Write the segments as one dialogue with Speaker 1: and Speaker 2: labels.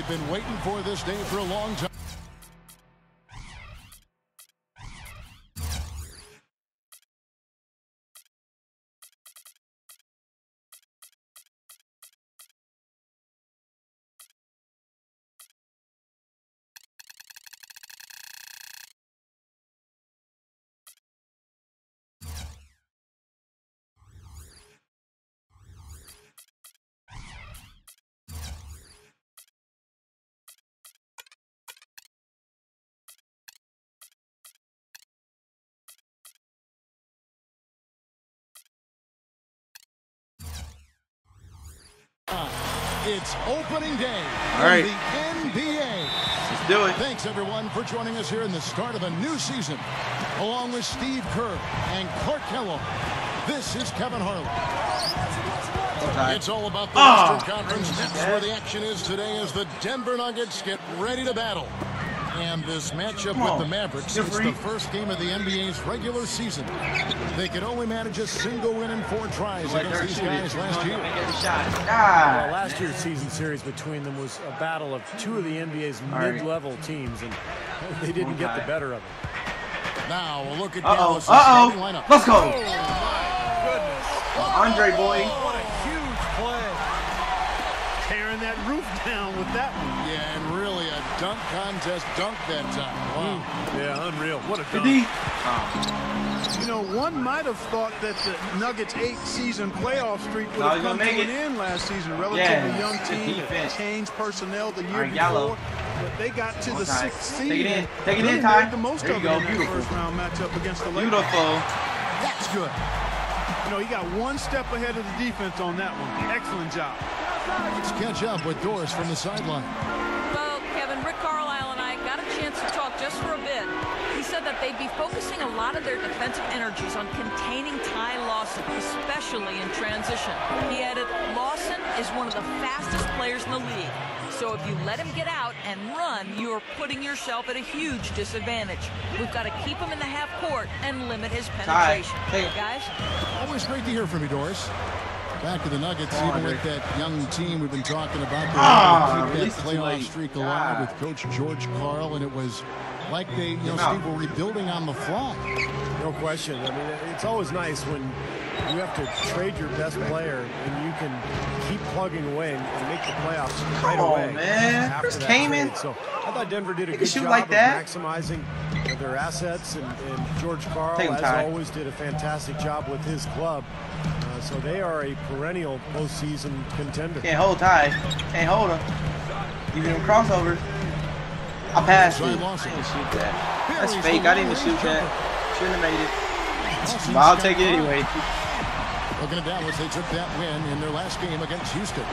Speaker 1: been waiting for this day for a long time. It's opening day in the NBA.
Speaker 2: Let's do it.
Speaker 1: Thanks, everyone, for joining us here in the start of a new season. Along with Steve Kerr and Clark Kellogg, this is Kevin Harlan. It's all about the Western Conference. That's where the action is today as the Denver Nuggets get ready to battle. And this matchup with the Mavericks, it's the first game of the NBA's regular season. They could only manage a single win in 4 tries against these guys last year.
Speaker 3: Well, last year's season series between them was a battle of 2 of the NBA's mid-level teams, and they didn't get the better of it.
Speaker 1: Now we'll look at Dallas' starting lineup.
Speaker 2: Let's go.
Speaker 1: Oh, my goodness.
Speaker 2: Andre, boy.
Speaker 3: What a huge play. Tearing that roof down with that one.
Speaker 1: Yeah, and really a dunk contest dunk that time. Wow.
Speaker 3: Yeah, unreal. What a dunk.
Speaker 4: You know, one might have thought that the Nuggets' 8-season playoff streak would have come to an end last season. Relatively young team, changed personnel the year before, but they got to the 6th seed.
Speaker 2: Take it in. Take it in, Ty.
Speaker 4: The most of it in that first-round matchup against the Lakers.
Speaker 2: Beautiful.
Speaker 1: That's good.
Speaker 4: You know, he got one step ahead of the defense on that one. Excellent job.
Speaker 1: Let's catch up with Doris from the sideline.
Speaker 5: Well, Kevin, Rick Carlisle and I got a chance to talk just for a bit. He said that they'd be focusing a lot of their defensive energies on containing Ty Lawson, especially in transition. He added, Lawson is one of the fastest players in the league. So if you let him get out and run, you're putting yourself at a huge disadvantage. We've got to keep him in the half court and limit his penetration. Hey, guys.
Speaker 1: Always great to hear from you, Doris. Back to the Nuggets, even with that young team we've been talking about. They keep that playoff streak alive with Coach George Karl, and it was like they, Steve, were rebuilding on the fly.
Speaker 3: No question. I mean, it's always nice when you have to trade your best player and you can keep plugging away and make the playoffs right away.
Speaker 2: Man, Chris came in.
Speaker 3: So I thought Denver did a good job
Speaker 2: like
Speaker 3: of
Speaker 2: that.
Speaker 3: maximizing their assets, and George Karl, as always, did a fantastic job with his club. So they are a perennial postseason contender.
Speaker 2: Can't hold Ty. Can't hold him. Even in crossovers. I passed it. I didn't shoot that. That's fake. I didn't even shoot that. Shouldn't have made it. But I'll take it anyway.
Speaker 1: Looking at Dallas, they took that win in their last game against Houston.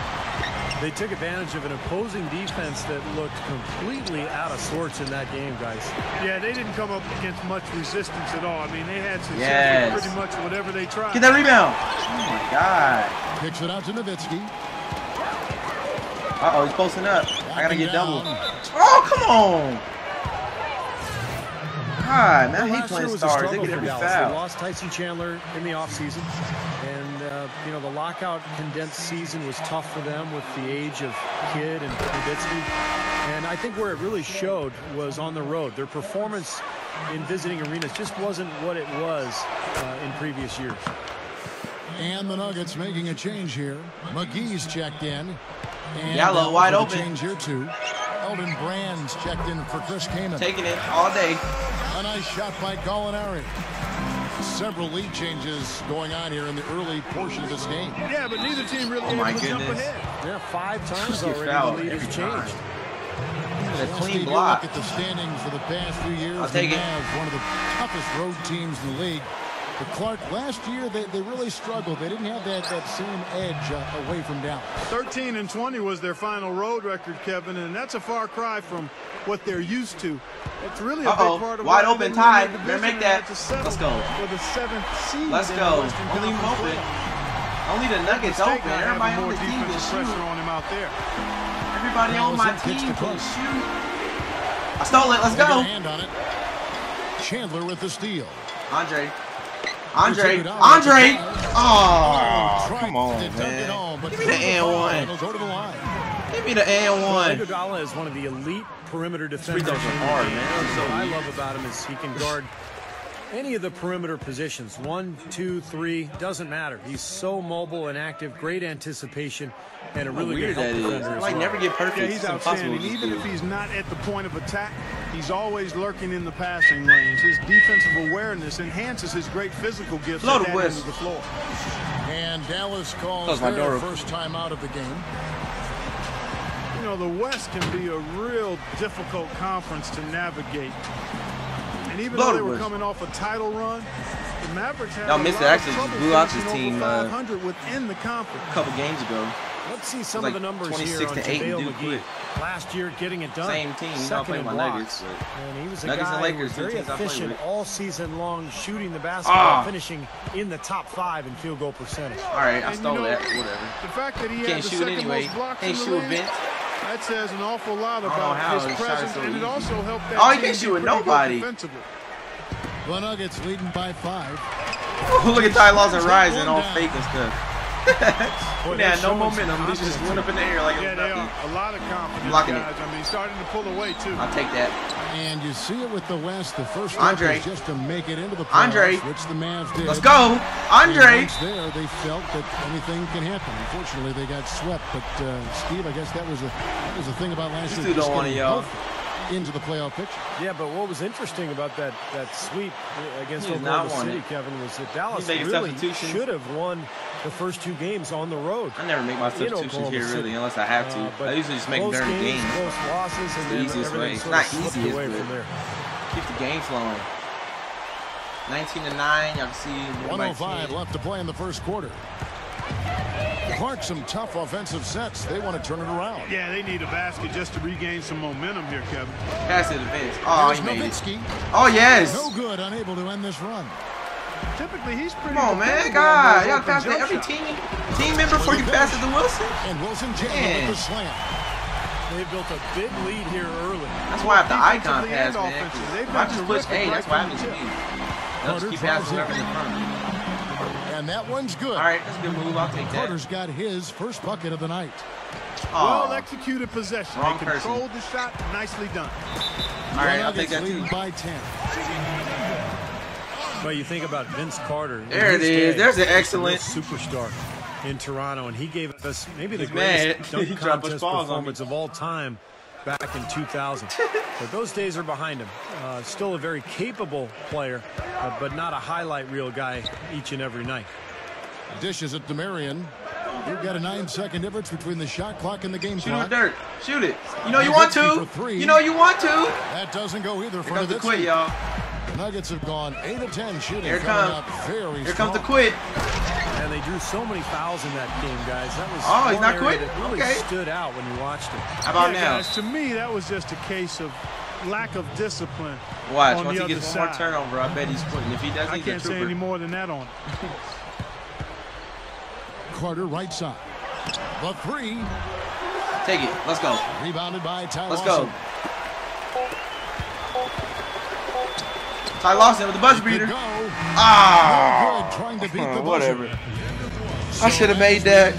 Speaker 3: They took advantage of an opposing defense that looked completely out of sorts in that game, guys.
Speaker 4: Yeah, they didn't come up against much resistance at all. I mean, they had success with pretty much whatever they tried.
Speaker 2: Get that rebound. Oh, my God.
Speaker 1: Kicks it out to Nowitzki.
Speaker 2: Uh-oh, he's posting up. I got to get double. Oh, come on. God, man, I hate playing stars. They get every foul.
Speaker 3: They lost Tyson Chandler in the offseason. And, the lockout condensed season was tough for them with the age of Kidd and Nowitzki. And I think where it really showed was on the road. Their performance in visiting arenas just wasn't what it was in previous years.
Speaker 1: And the Nuggets making a change here. McGee's checked in. And
Speaker 2: Yellow, wide open.
Speaker 1: Change here, too. Elton Brand's checked in for Chris Kaman.
Speaker 2: Taking it all day.
Speaker 1: A nice shot by Gallinari. Several lead changes going on here in the early portion of this game.
Speaker 4: Yeah, but neither team really able to jump ahead.
Speaker 3: Yeah, 5 times already the lead has changed.
Speaker 2: A clean block.
Speaker 1: Look at the standings for the past few years.
Speaker 2: I'll take it.
Speaker 1: One of the toughest road teams in the league. But Clark, last year they really struggled. They didn't have that same edge away from Dallas.
Speaker 4: 13-20 was their final road record, Kevin, and that's a far cry from what they're used to. It's really a big part of
Speaker 2: wide open tie. Better make that.
Speaker 4: Let's
Speaker 2: go.
Speaker 4: For the 7th seed.
Speaker 2: Let's go. Don't leave him open. Only the Nuggets open. Everybody on the team can shoot.
Speaker 4: Pressure on him out there.
Speaker 2: Everybody on my team can shoot. I stole it. Let's go.
Speaker 1: Hand on it. Chandler with the steal.
Speaker 2: Andre. Oh, come on, man. Give me the and one. Give me the and one.
Speaker 3: Iguodala is one of the elite perimeter defenders.
Speaker 2: Hard, man.
Speaker 3: So what I love about him is he can guard any of the perimeter positions. 1, 2, 3, doesn't matter. He's so mobile and active, great anticipation, and a really good help defender.
Speaker 2: Like never get perfect.
Speaker 4: Yeah, he's outstanding. Even if he's not at the point of attack, he's always lurking in the passing lanes. His defensive awareness enhances his great physical gifts at that end of the floor.
Speaker 1: And Dallas calls their first time out of the game.
Speaker 4: You know, the West can be a real difficult conference to navigate. And even though they were coming off a title run, the Mavericks had a lot of trouble
Speaker 2: blew out his
Speaker 4: finishing
Speaker 2: team
Speaker 4: over 500 within the conference.
Speaker 2: A couple games ago.
Speaker 3: Let's see some of the numbers here on JaVale McGee. Last year, getting it done.
Speaker 2: Same team.
Speaker 3: Second in blocks. And he was a guy who was very efficient all season long, shooting the basketball, finishing in the top 5 in field goal percentage.
Speaker 2: All right, I stole that. Whatever.
Speaker 4: The fact that he had the second most blocks in the league, that says an awful lot about his presence, and it also helped that
Speaker 2: he can't shoot with nobody.
Speaker 1: The Nuggets leading by 5.
Speaker 2: Look at Ty Lawson rising, all fake and stuff. They had no momentum. They just went up in the air like
Speaker 4: they are. A lot of confidence,
Speaker 2: guys.
Speaker 4: I mean, starting to pull away, too.
Speaker 2: I'll take that.
Speaker 1: And you see it with the West. The first step is just to make it into the playoffs, which the Mavs did.
Speaker 2: Let's go. Andre.
Speaker 1: Once there, they felt that anything can happen. Unfortunately, they got swept. But, Steve, I guess that was a thing about last year.
Speaker 2: Don't want to yell.
Speaker 1: Into the playoff picture.
Speaker 3: Yeah, but what was interesting about that sweep against Oklahoma City, Kevin, was that Dallas really should have won the first 2 games on the road.
Speaker 2: I never make my substitutions here, really, unless I have to. I usually just make them during the game.
Speaker 3: Close losses, and
Speaker 2: the easiest way. It's not easy, but keep the game flowing. 19-9, y'all can see.
Speaker 1: 105 left to play in the first quarter. Clark, some tough offensive sets. They want to turn it around.
Speaker 4: Yeah, they need a basket just to regain some momentum here, Kevin.
Speaker 2: Pass it to Vince. Oh, he made
Speaker 1: it.
Speaker 2: Oh, yes.
Speaker 1: No good, unable to end this run.
Speaker 4: Typically, he's pretty.
Speaker 2: Come on, man. God, y'all pass to every team member before you pass it to Wilson.
Speaker 1: And Wilson James with the slam.
Speaker 3: They built a big lead here early.
Speaker 2: That's why I have the icon pass, man. I just push A. That's why happens to me. They'll just keep passing whoever's in front of me.
Speaker 1: And that one's good.
Speaker 2: All right, that's a good move. I'll take that.
Speaker 1: Carter's got his first bucket of the night.
Speaker 4: Well executed possession. They controlled the shot. Nicely done.
Speaker 2: All right, I'll take that too.
Speaker 1: By 10.
Speaker 3: Well, you think about Vince Carter.
Speaker 2: There it is. There's an excellent
Speaker 3: superstar in Toronto, and he gave us maybe the greatest dunk contest performance of all time back in 2000. But those days are behind him. Still a very capable player, but not a highlight reel guy each and every night.
Speaker 1: Dishes it to Marion. You've got a 9-second difference between the shot clock and the game clock.
Speaker 2: Shoot it, Dirt. Shoot it. You know you want to. You know you want to.
Speaker 1: That doesn't go either.
Speaker 2: Here comes the quit, y'all.
Speaker 1: The Nuggets have gone 8 of 10 shooting.
Speaker 2: Here comes the quit.
Speaker 3: And they drew so many fouls in that game, guys. That was
Speaker 2: he's not quitting.
Speaker 3: That really stood out when you watched it.
Speaker 2: How about now?
Speaker 4: Guys, to me, that was just a case of lack of discipline.
Speaker 2: Watch, once he gets one more turnover, I bet he's quitting. If he doesn't,
Speaker 4: I can't say any more than that on it.
Speaker 1: Carter right side. The 3.
Speaker 2: Take it. Let's go.
Speaker 1: Rebounded by Ty
Speaker 2: Lawson.
Speaker 1: Let's go.
Speaker 2: Ty Lawson with the buzzer beater.
Speaker 1: Ah! No trying to beat the
Speaker 2: whatever. I should have made that.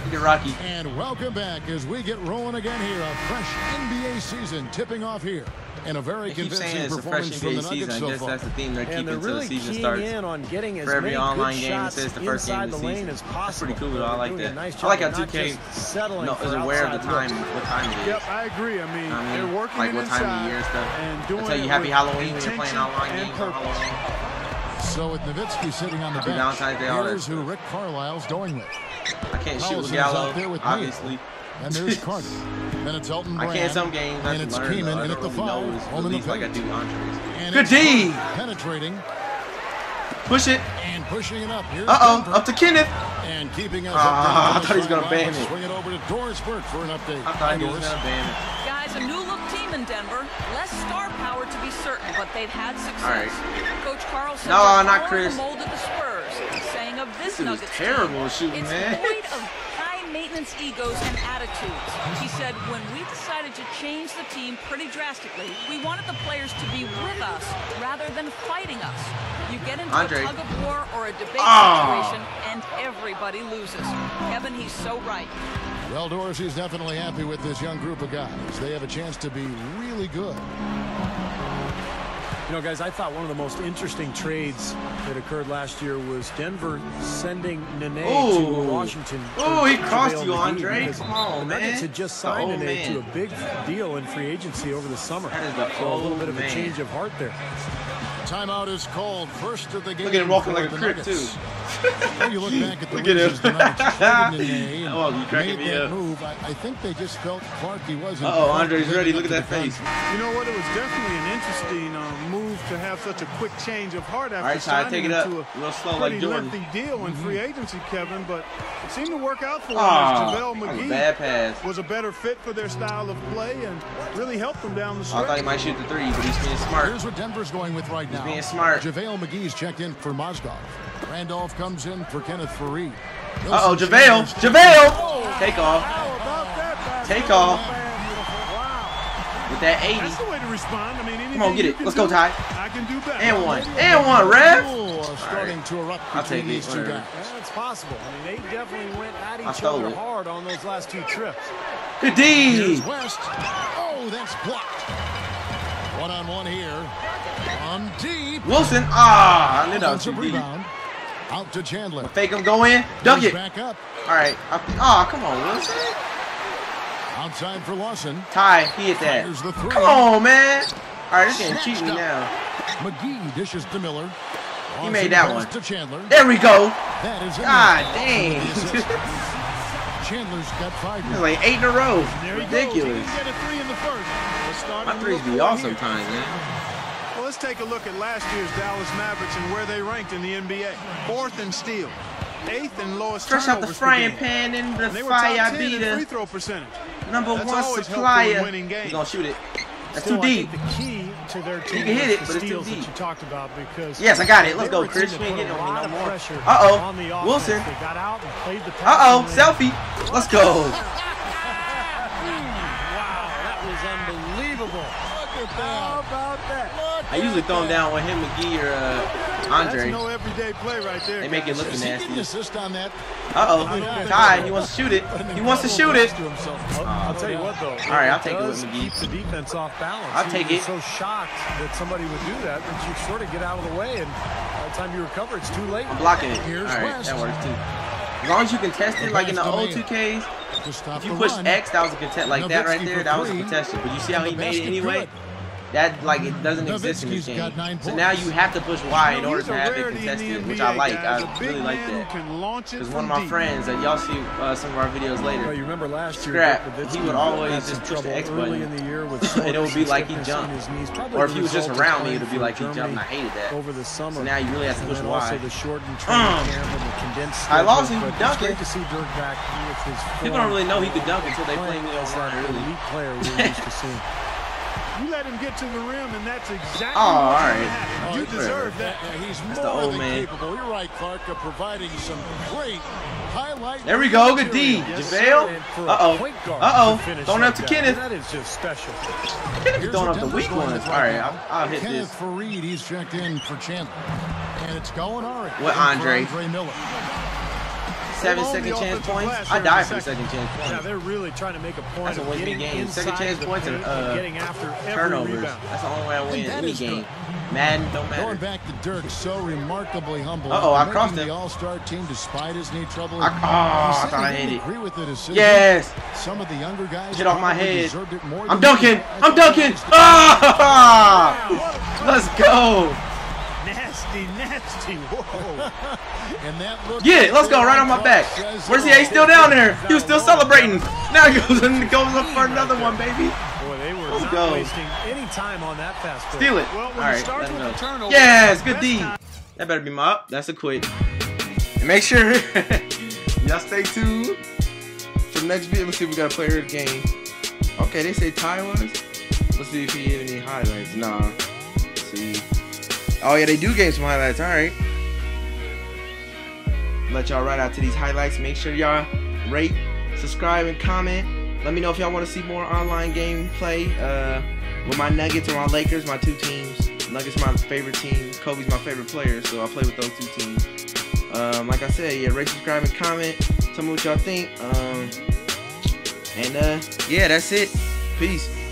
Speaker 2: Look at Rocky.
Speaker 1: And welcome back as we get rolling again here. A fresh NBA season tipping off here. And a very convincing performance from the Nuggets so far.
Speaker 2: That's the theme they're keeping
Speaker 3: really
Speaker 2: until the season starts.
Speaker 3: In on getting as
Speaker 2: for every
Speaker 3: many
Speaker 2: online
Speaker 3: good
Speaker 2: game, it says the first game of the season.
Speaker 3: As possible.
Speaker 2: That's pretty cool. I like that.
Speaker 3: Nice
Speaker 2: I like how 2K is aware of the time, what time it is.
Speaker 4: Yep, I agree. I mean, they're working
Speaker 2: like what time of the year and stuff. They'll tell you Happy Halloween when you're playing online games on Halloween.
Speaker 1: So with Nowitzki sitting on the bench, here's who Rick Carlisle's going with.
Speaker 2: I can't shoot with Gallo, obviously.
Speaker 1: And there's Carter. Then it's Elton Brand.
Speaker 2: I can't some games.
Speaker 1: And it's Keeman in at the 5. Home in the
Speaker 2: like I do Andres.
Speaker 1: Good D! Penetrating.
Speaker 2: Push it.
Speaker 1: And pushing it up. Here's
Speaker 2: up to Kenneth.
Speaker 1: And keeping us
Speaker 2: I thought he was going to ban it.
Speaker 1: Swing it over to Doris Burke for an update.
Speaker 2: I thought he was going to ban it.
Speaker 5: Guys, a new look team in Denver. Less star power to be certain, but they've had success. Coach Carl said
Speaker 2: not Chris.
Speaker 5: Molded the Spurs, saying of this Nuggets
Speaker 2: terrible
Speaker 5: team,
Speaker 2: shooting,
Speaker 5: it's
Speaker 2: man.
Speaker 5: void of high-maintenance egos and attitudes. He said, when we decided to change the team pretty drastically, we wanted the players to be with us rather than fighting us. You get into
Speaker 2: Andre.
Speaker 5: a tug of war or a debate situation, and everybody loses. Kevin, he's so right.
Speaker 1: Well, Dorsey's definitely happy with this young group of guys. They have a chance to be really good.
Speaker 3: You know, guys, I thought one of the most interesting trades that occurred last year was Denver sending Nene to Washington.
Speaker 2: Oh, he cost you, Andre. Come on,
Speaker 3: the Nuggets
Speaker 2: man.
Speaker 3: had just signed Nene to a big deal in free agency over the summer.
Speaker 2: That is the
Speaker 3: so a little bit of a change of heart there.
Speaker 1: Timeout is called. First of the game.
Speaker 2: Look at him walking like a crip, too.
Speaker 1: When you look back at the
Speaker 2: Look at him.
Speaker 1: you cracking me up. Move. I think they just felt Clarkie wasn't.
Speaker 2: Andre's ready. Look at that face.
Speaker 4: You know what? It was definitely an interesting move to have such a quick change of heart after signing into a pretty lengthy deal in free agency, Kevin. But it seemed to work out for him as JaVale McGee was a better fit for their style of play and really helped them down the stretch.
Speaker 2: I thought he might shoot the three, but he's being smart.
Speaker 1: Here's what Denver's going with right now.
Speaker 2: He's being smart.
Speaker 1: JaVale McGee's checked in for Mozgov. Randolph comes in for Kenneth Fareed.
Speaker 2: JaVale! JaVale! Take off. Take off. With that 80.
Speaker 4: That's the way to respond. I mean,
Speaker 2: come on, get it. Let's go, Ty.
Speaker 4: I can do better.
Speaker 2: And one, Rev.
Speaker 1: Starting to erupt between these two guys.
Speaker 3: Yeah, it's possible. I mean, they definitely went at each other hard on those last two trips.
Speaker 2: Good D.
Speaker 1: Here's West. Oh, that's blocked. One-on-one here. On deep.
Speaker 2: Wilson. I knew that was too deep.
Speaker 1: Out to Chandler.
Speaker 2: Fake him, go in. Dunk it.
Speaker 1: Back up.
Speaker 2: All right. Come on, Wilson.
Speaker 1: Outside for Lawson.
Speaker 2: Ty, he hit that. Come on, man. All right, this game cheating me now.
Speaker 1: McGee dishes to Miller.
Speaker 2: He made that one.
Speaker 1: To Chandler.
Speaker 2: There we go.
Speaker 1: That is
Speaker 2: God dang.
Speaker 1: Chandler's got 5.
Speaker 2: It's like 8 in a row.
Speaker 4: Ridiculous.
Speaker 2: My threes be off sometimes, man.
Speaker 4: Well, let's take a look at last year's Dallas Mavericks and where they ranked in the NBA. 4th in steal, 8th and lowest
Speaker 2: fresh out the
Speaker 4: turnovers
Speaker 2: frying
Speaker 4: per game.
Speaker 2: pan in the
Speaker 4: And they were
Speaker 2: fire
Speaker 4: top 10 in
Speaker 2: beater.
Speaker 4: free throw percentage.
Speaker 2: Number
Speaker 4: That's
Speaker 2: one
Speaker 4: always
Speaker 2: supplier.
Speaker 4: helpful in winning games.
Speaker 2: He's gonna shoot it. That's
Speaker 3: Still,
Speaker 2: too deep.
Speaker 3: I think the key to their team
Speaker 2: You can hit it,
Speaker 3: is
Speaker 2: but
Speaker 3: the
Speaker 2: it's too
Speaker 3: steals
Speaker 2: deep.
Speaker 3: that you talked about because
Speaker 2: Yes, I got it. Let's
Speaker 3: they were
Speaker 2: go,
Speaker 3: a
Speaker 2: Chris.
Speaker 3: team
Speaker 2: You ain't
Speaker 3: that
Speaker 2: getting
Speaker 3: put a
Speaker 2: on me
Speaker 3: lot
Speaker 2: no
Speaker 3: of
Speaker 2: more.
Speaker 3: pressure on the offense.
Speaker 2: Wilson.
Speaker 3: They got out and played the pass.
Speaker 2: Selfie. Let's go.
Speaker 3: Wow, that was unbelievable.
Speaker 1: Look at that.
Speaker 4: How about that?
Speaker 2: I usually throw him down with him, McGee, or Andre.
Speaker 4: That's no everyday play right there.
Speaker 2: They make it look
Speaker 1: Is he
Speaker 2: nasty.
Speaker 1: getting assist on that?
Speaker 2: Ty, he wants to shoot it. He wants to shoot it.
Speaker 3: I'll tell you what, though.
Speaker 2: All right, I'll take it with McGee.
Speaker 3: Keep the defense off balance.
Speaker 2: I'll take it.
Speaker 3: So shocked that somebody would do that you sort of get out of the way, and by the time you recover, it's too late.
Speaker 2: I'm blocking it.
Speaker 1: Here's
Speaker 2: All right,
Speaker 1: West.
Speaker 2: that works too. As long as you contest it, like in the old 2Ks, if you push X, that was a contest. Like that right there, that was a contested. But you see how he made it anyway? That, like, it doesn't exist in this game. So now you have to push Y in order to have it contested, which I like. I really like that. Because one of my friends, that y'all see some of our videos later,
Speaker 3: Well, you remember last year,
Speaker 2: Scrap, he would always just push the X button, and it would be like he jumped. Or if he was just around me, it would be like he jumped, and I hated that.
Speaker 3: Over the summer.
Speaker 2: So now you really have to push
Speaker 3: and
Speaker 2: Y.
Speaker 3: also the shortened training camp and the condensed
Speaker 2: I lost him,
Speaker 3: schedule,
Speaker 2: he
Speaker 3: but
Speaker 2: dunked
Speaker 3: it's
Speaker 2: it.
Speaker 3: great to see Dirk back with his
Speaker 2: People don't really know he could dunk until they play me online, really.
Speaker 3: elite player we're used to seeing.
Speaker 4: You let him get to the rim, and that's exactly
Speaker 2: all
Speaker 4: what
Speaker 2: right.
Speaker 4: happened. You deserve that.
Speaker 1: He's
Speaker 2: the
Speaker 1: more
Speaker 2: old
Speaker 1: than
Speaker 2: man.
Speaker 1: capable. You're right, Clark, of providing some great highlight.
Speaker 2: There we go, good D. JaVale. Throwing up to Kenneth.
Speaker 3: That is just special.
Speaker 2: Kenneth throwing up the weak ones. All right, I'll hit
Speaker 1: Kenneth
Speaker 2: this.
Speaker 1: Fareed, he's checked in for Chandler. And it's going all right.
Speaker 2: With Andre.
Speaker 1: Miller.
Speaker 2: 7 second chance points. I die for the second chance
Speaker 3: Yeah,
Speaker 2: points.
Speaker 3: they're really trying to make a point
Speaker 2: That's a
Speaker 3: of
Speaker 2: win-win
Speaker 3: getting
Speaker 2: game. Second
Speaker 3: inside
Speaker 2: chance
Speaker 3: the
Speaker 2: points
Speaker 3: paint
Speaker 2: and
Speaker 3: and getting after every
Speaker 2: turnovers.
Speaker 3: rebound.
Speaker 2: That's the only way I win
Speaker 1: That
Speaker 2: any
Speaker 1: is
Speaker 2: game.
Speaker 1: good.
Speaker 2: Madden don't matter.
Speaker 1: Going back to Dirk, so remarkably humble.
Speaker 2: I crossed
Speaker 1: Making
Speaker 2: him.
Speaker 1: the All-Star team despite his knee trouble.
Speaker 2: I thought I hit it.
Speaker 1: Agree with the decision.
Speaker 2: Yes.
Speaker 1: Some of the younger guys
Speaker 2: Get off my
Speaker 1: probably
Speaker 2: head.
Speaker 1: deserved it more
Speaker 2: I'm
Speaker 1: than
Speaker 2: dunking.
Speaker 1: he did.
Speaker 2: I'm dunking. Let's go.
Speaker 4: Nasty. Whoa.
Speaker 1: And that look
Speaker 2: Get it. Let's go. Right on my back. Where's he at? He's still down there. He was still celebrating. Now he goes up for another one, baby.
Speaker 3: Boy, they were
Speaker 2: Let's
Speaker 3: not
Speaker 2: go.
Speaker 3: wasting any time on that fast break.
Speaker 2: Steal it.
Speaker 4: Well,
Speaker 2: All
Speaker 4: when
Speaker 2: right.
Speaker 4: it starts
Speaker 2: Let him
Speaker 4: with
Speaker 2: know.
Speaker 4: a turnover,
Speaker 2: Yes. Good
Speaker 4: best
Speaker 2: D.
Speaker 4: time-
Speaker 2: That better be my up. That's a quit. And make sure y'all stay tuned for the next video. Let's see if we got a player of the game. Okay, they say Ty was. Let's see if he had any highlights. Nah. Let's see. Oh yeah, they do give some highlights. All right. Let y'all right out to these highlights. Make sure y'all rate, subscribe, and comment. Let me know if y'all want to see more online gameplay with my Nuggets or my Lakers, my two teams. Nuggets my favorite team. Kobe's my favorite player, so I play with those two teams. Like I said, yeah, rate, subscribe, and comment. Tell me what y'all think. Yeah, that's it. Peace.